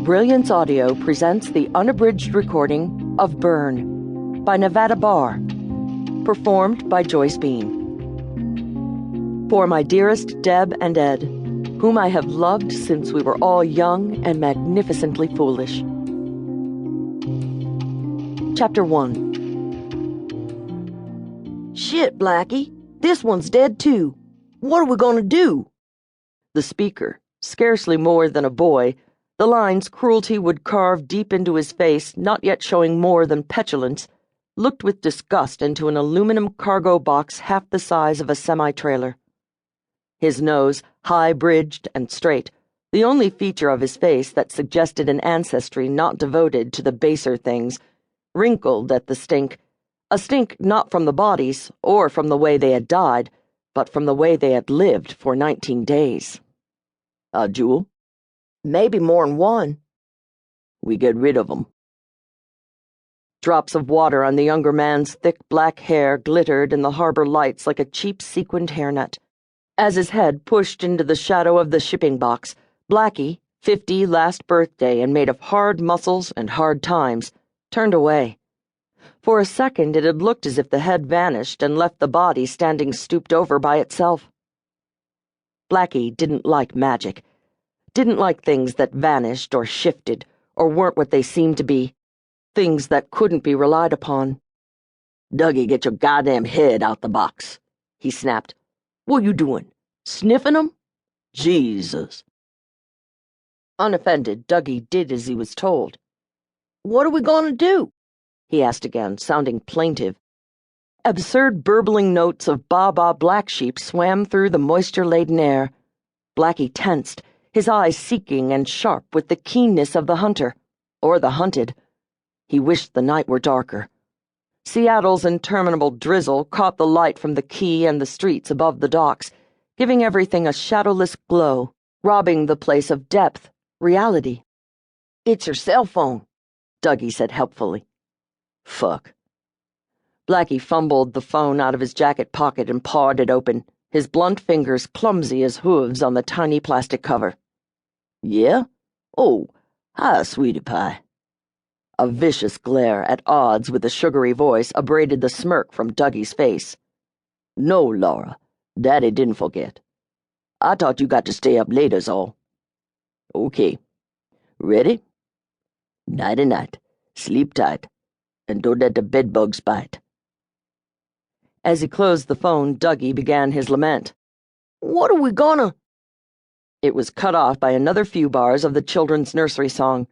Brilliance Audio presents the unabridged recording of Burn by Nevada Barr, performed by Joyce Bean. For my dearest Deb and Ed, whom I have loved since we were all young and magnificently foolish. Chapter 1. Shit, Blackie. This one's dead too. What are we gonna do? The speaker, scarcely more than a boy, the lines cruelty would carve deep into his face, not yet showing more than petulance, looked with disgust into an aluminum cargo box half the size of a semi-trailer. His nose, high-bridged and straight, the only feature of his face that suggested an ancestry not devoted to the baser things, wrinkled at the stink, a stink not from the bodies or from the way they had died, but from the way they had lived for 19 days. A jewel? Maybe more'n one. We get rid of 'em. Drops of water on the younger man's thick black hair glittered in the harbor lights like a cheap sequined hairnet. As his head pushed into the shadow of the shipping box, Blackie, 50 last birthday and made of hard muscles and hard times, turned away. For a second it had looked as if the head vanished and left the body standing stooped over by itself. Blackie didn't like magic. Didn't like things that vanished or shifted or weren't what they seemed to be, things that couldn't be relied upon. Dougie, get your goddamn head out the box, he snapped. What you doing? Sniffing 'em? Jesus. Unoffended, Dougie did as he was told. What are we gonna do? He asked again, sounding plaintive. Absurd burbling notes of ba-ba black sheep swam through the moisture-laden air. Blackie tensed, his eyes seeking and sharp with the keenness of the hunter, or the hunted. He wished the night were darker. Seattle's interminable drizzle caught the light from the quay and the streets above the docks, giving everything a shadowless glow, robbing the place of depth, reality. It's your cell phone, Dougie said helpfully. Fuck. Blackie fumbled the phone out of his jacket pocket and pawed it open, his blunt fingers clumsy as hooves on the tiny plastic cover. Yeah? Oh, hi, sweetie pie. A vicious glare, at odds with the sugary voice, abraded the smirk from Dougie's face. No, Laura, Daddy didn't forget. I thought you got to stay up later's all. Okay. Ready? Nighty-night. Sleep tight. And don't let the bedbugs bite. As he closed the phone, Dougie began his lament. What are we gonna... It was cut off by another few bars of the children's nursery song.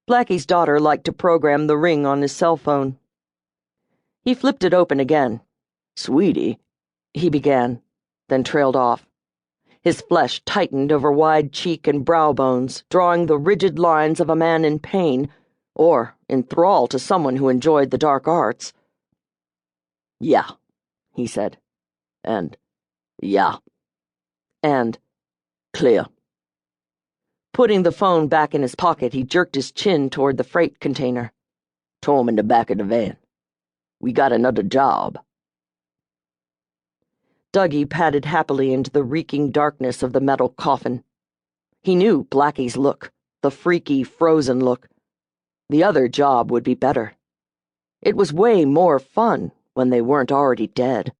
Blackie's daughter liked to program the ring on his cell phone. He flipped it open again. Sweetie, he began, then trailed off. His flesh tightened over wide cheek and brow bones, drawing the rigid lines of a man in pain, or in thrall to someone who enjoyed the dark arts. Yeah, he said. And yeah. And clear. Putting the phone back in his pocket, he jerked his chin toward the freight container. Throw him in the back of the van. We got another job. Dougie padded happily into the reeking darkness of the metal coffin. He knew Blackie's look, the freaky, frozen look. The other job would be better. It was way more fun when they weren't already dead.